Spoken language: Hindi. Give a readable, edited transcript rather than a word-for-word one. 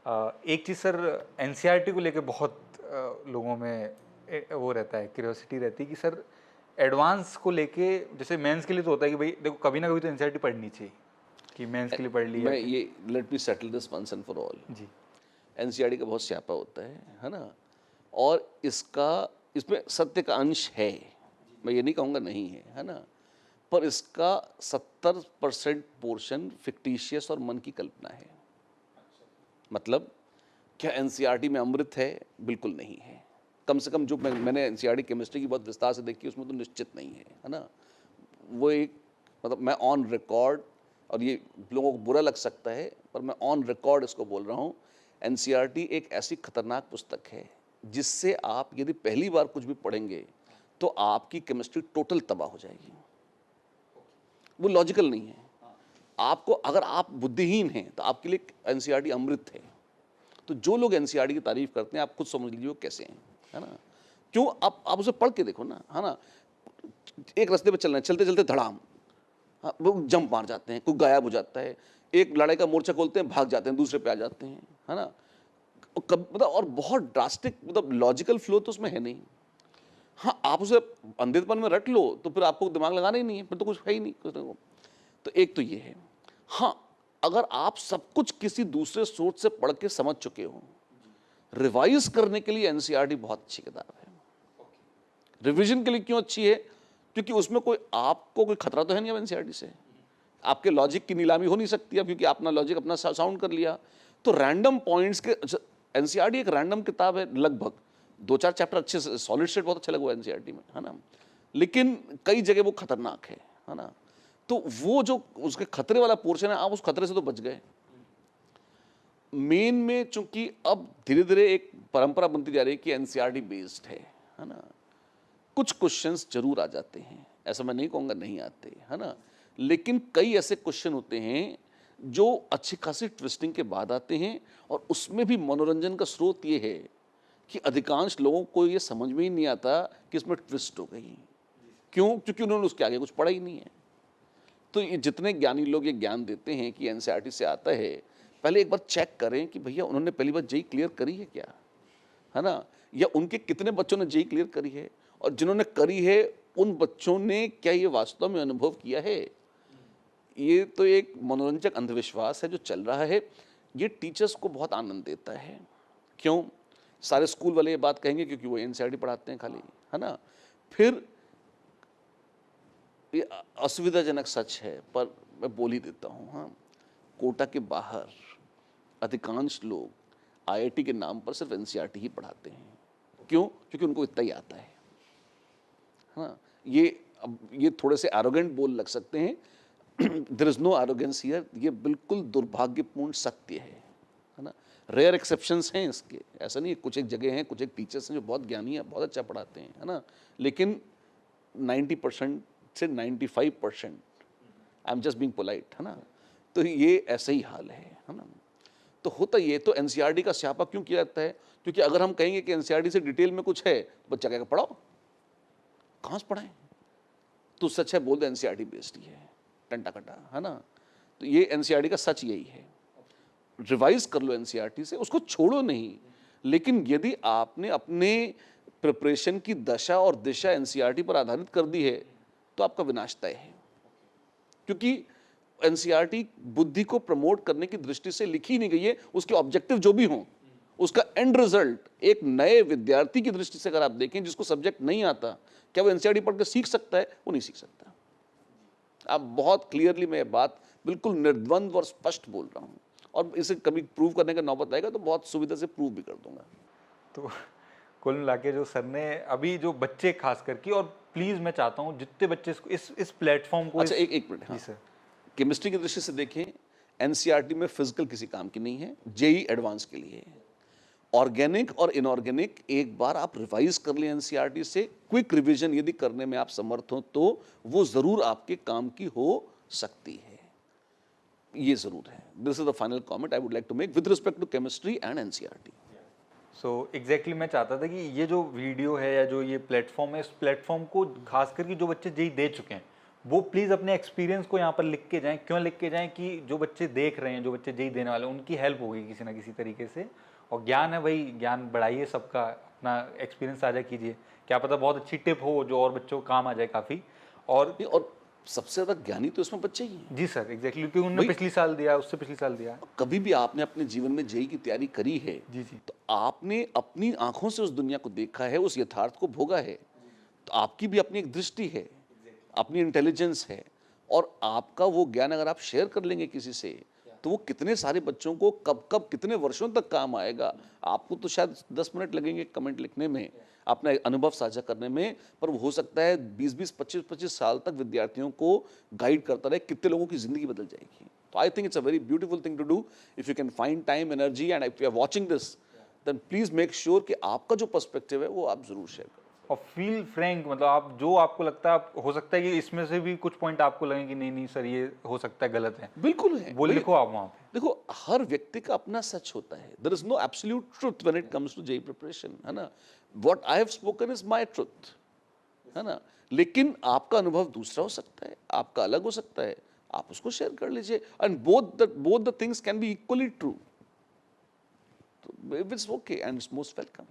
एक चीज़ सर, एनसीईआरटी को लेके बहुत लोगों में वो रहता है, क्यूरियोसिटी रहती है कि सर एडवांस को लेके, जैसे मेंस के लिए तो होता है कि भाई देखो कभी ना कभी तो एनसीईआरटी पढ़नी चाहिए, कि मेंस के लिए पढ़ ली या मैं फिर। ये let me settle this once and for all. जी। एनसीईआरटी का बहुत स्यापा होता है ना? और इसमें सत्य का अंश है, मैं ये नहीं कहूँगा नहीं है ना? पर इसका 70% पोर्शन फिक्टिशियस और मन की कल्पना है। मतलब क्या एनसीईआरटी में अमृत है? बिल्कुल नहीं है। कम से कम जो मैंने एनसीईआरटी केमिस्ट्री की बहुत विस्तार से देखी, उसमें तो निश्चित नहीं है ना? वो एक, मतलब मैं ऑन रिकॉर्ड, और ये लोगों को बुरा लग सकता है पर मैं ऑन रिकॉर्ड इसको बोल रहा हूँ, एनसीईआरटी एक ऐसी खतरनाक पुस्तक है जिससे आप यदि पहली बार कुछ भी पढ़ेंगे तो आपकी केमिस्ट्री टोटल तबाह हो जाएगी। वो लॉजिकल नहीं है। आपको, अगर आप बुद्धिहीन हैं तो आपके लिए एनसीईआरटी अमृत है। तो जो लोग एनसीईआरटी की तारीफ करते हैं, आप खुद समझ लीजिए वो कैसे हैं, है ना? क्यों? आप उसे पढ़ के देखो ना, है ना? एक रास्ते पे चल रहे हैं, चलते चलते धड़ाम, हाँ, वो जंप मार जाते हैं, कोई गायब हो जाता है, एक लड़ाई का मोर्चा खोलते हैं, भाग जाते हैं, दूसरे पे आ जाते हैं, है ना? मतलब और बहुत ड्रास्टिक, मतलब लॉजिकल फ्लो तो उसमें है नहीं। हाँ, आप उसे अंधेरपन में रट लो तो फिर आपको दिमाग लगाना ही नहीं है, फिर तो कुछ है ही नहीं कुछ ना कुछ। तो एक तो ये है। हाँ, अगर आप सब कुछ किसी दूसरे सोर्स से पढ़ के समझ चुके हो, रिवाइज करने के लिए एनसीईआरटी बहुत अच्छी किताब है। रिवीजन के लिए क्यों अच्छी है? क्योंकि उसमें आपको कोई खतरा तो है नहीं अब एनसीईआरटी से। आपके लॉजिक की नीलामी हो नहीं सकती है, क्योंकि अपना लॉजिक अपना साउंड कर लिया। तो रैंडम पॉइंट्स के, एनसीईआरटी एक रैंडम किताब है लगभग। 2-4 चैप्टर अच्छे से, सॉलिड स्टेट बहुत अच्छा लगा एनसीईआरटी में, है ना? लेकिन कई जगह वो खतरनाक है ना? तो वो जो उसके खतरे वाला पोर्शन है, आप उस खतरे से तो बच गए। मेन में चूंकि अब धीरे धीरे एक परंपरा बनती जा रही है कि एनसीईआरटी बेस्ड है ना? कुछ क्वेश्चंस जरूर आ जाते हैं, ऐसा मैं नहीं कहूँगा नहीं आते, है ना? लेकिन कई ऐसे क्वेश्चन होते हैं जो अच्छी खासी ट्विस्टिंग के बाद आते हैं, और उसमें भी मनोरंजन का स्रोत ये है कि अधिकांश लोगों को ये समझ में ही नहीं आता कि इसमें ट्विस्ट हो गई। क्यों? क्योंकि उन्होंने उसके आगे कुछ पढ़ा ही नहीं है। तो ये जितने ज्ञानी लोग ये ज्ञान देते हैं कि एनसीईआरटी से आता है, पहले एक बार चेक करें कि भैया उन्होंने पहली बार जेईई क्लियर करी है क्या, है ना? या उनके कितने बच्चों ने जेईई क्लियर करी है, और जिन्होंने करी है उन बच्चों ने क्या ये वास्तव में अनुभव किया है? ये तो एक मनोरंजक अंधविश्वास है जो चल रहा है। ये टीचर्स को बहुत आनंद देता है। क्यों? सारे स्कूल वाले ये बात कहेंगे क्योंकि वो एनसीईआरटी पढ़ाते हैं खाली, है ना? फिर ये असुविधाजनक सच है पर मैं बोल ही देता हूँ, हाँ, कोटा के बाहर अधिकांश लोग आईआईटी के नाम पर सिर्फ एनसीईआरटी ही पढ़ाते हैं। क्यों? क्योंकि उनको इतना ही आता है। हाँ, ये थोड़े से एरोगेंट बोल लग सकते हैं। There is no arrogance here. ये बिल्कुल दुर्भाग्यपूर्ण सत्य है ना? रेयर एक्सेप्शंस हैं इसके, ऐसा नहीं है। कुछ एक जगह हैं, कुछ एक टीचर्स हैं जो बहुत ज्ञानी है, बहुत अच्छा पढ़ाते हैं, है ना? लेकिन 90% से 95%, I am just being polite, है ना? तो ये ऐसा ही हाल है ना? तो होता ये, तो एनसीईआरटी का स्यापा क्यों किया जाता है? क्योंकि अगर हम कहेंगे कि एनसीईआरटी से डिटेल में कुछ है, तो बच्चा कहेगा पढ़ाओ, कहाँ से पढ़ाएं? तो सच है, बोल दो एनसीईआरटी बेस्ड ही है, टंटा कटा, है ना? तो ये एनसीईआरटी का सच यही है। रिवाइज कर लो एनसीईआरटी से, उसको छोड़ो नहीं। लेकिन यदि आपने अपने प्रिपरेशन की दशा और दिशा एनसीईआरटी पर आधारित कर दी है, तो आपका विनाश तय है। क्योंकि एनसीईआरटी बुद्धि को प्रमोट करने की दृष्टि से लिखी नहीं गई है। उसके ऑब्जेक्टिव जो भी हों, उसका एंड रिजल्ट एक नए विद्यार्थी की दृष्टि से अगर आप देखें जिसको सब्जेक्ट नहीं आता, क्या वो एनसीईआरटी पढ़ के सीख सकता है? वो नहीं सीख सकता। आप बहुत क्लियरली, मैं बात बिल्कुल निर्द्वंद और स्पष्ट बोल रहा हूं, और इसे कभी प्रूव करने का नौबत आएगा तो बहुत सुविधा से प्रूव भी कर दूंगा। तो कुल मिला के जो सर ने अभी जो बच्चे खास करके, और प्लीज मैं चाहता हूँ जितने बच्चे इसको इस प्लेटफॉर्म को अच्छा, एक मिनट, हाँ, जी सर। केमिस्ट्री की दृष्टि से देखें, एनसीईआरटी में फिजिकल किसी काम की नहीं है, जेई एडवांस के लिए है। ऑर्गेनिक और इनऑर्गेनिक एक बार आप रिवाइज कर लें एनसीईआरटी से, क्विक रिवीजन यदि करने में आप समर्थ हो तो वो जरूर आपके काम की हो सकती है। ये जरूर है। This is the final comment I would like to make with respect to chemistry and NCERT. So exactly मैं चाहता था कि ये जो वीडियो है या जो ये प्लेटफॉर्म है, इस प्लेटफॉर्म को खास करके जो बच्चे जेई दे चुके हैं वो प्लीज़ अपने एक्सपीरियंस को यहाँ पर लिख के जाएं। क्यों लिख के जाएं कि जो बच्चे देख रहे हैं, जो बच्चे जेई देने वाले हैं, उनकी हेल्प होगी किसी ना किसी तरीके से। और ज्ञान है भाई, ज्ञान बढ़ाइए सबका, अपना एक्सपीरियंस साझा कीजिए। क्या पता बहुत अच्छी टिप हो जो और बच्चों को काम आ जाए काफ़ी। और नहीं, और सबसे ज़्यादा ज्ञानी तो इसमें बच्चे ही हैं जी सर, एग्जैक्टली, क्योंकि उन्होंने भाई। पिछली साल दिया, उससे पिछली साल दिया। कभी भी आपने अपने जीवन में जेई की तैयारी करी है जी जी। तो आपने अपनी आंखों से उस दुनिया को देखा है, उस यथार्थ को भोगा है, तो आपकी भी अपनी एक दृष्टि है, अपनी इंटेलिजेंस है, और आपका वो ज्ञान अगर आप शेयर कर लेंगे किसी से तो वो कितने सारे बच्चों को कब कब कितने वर्षों तक काम आएगा। आपको तो शायद 10 मिनट लगेंगे कमेंट लिखने में, अपना अनुभव साझा करने में, पर वो हो सकता है 20-20, 25-25 साल तक विद्यार्थियों को गाइड करता रहे, कितने लोगों की ज़िंदगी बदल जाएगी। तो I think it's a very beautiful thing to do if you can find time, energy, and if you are watching this then please make sure कि आपका जो पर्सपेक्टिव है वो आप ज़रूर शेयर करें। और फील फ्रैंक, मतलब आप जो आपको लगता है, हो सकता है कि इसमें से भी कुछ पॉइंट आपको लगे कि नहीं नहीं सर ये हो सकता है गलत है, बिल्कुल है वो भाई। लिखो आप वहाँ पे। देखो, हर व्यक्ति का अपना सच होता है। There is no absolute truth when it comes to JEE preparation, है ना। What I have spoken is my truth, है ना। लेकिन आपका अनुभव दूसरा हो सकता है, आपका अलग हो सकता है, आप उसको शेयर कर लीजिए, and both the things can be equally true. तो it's okay and it's most welcome.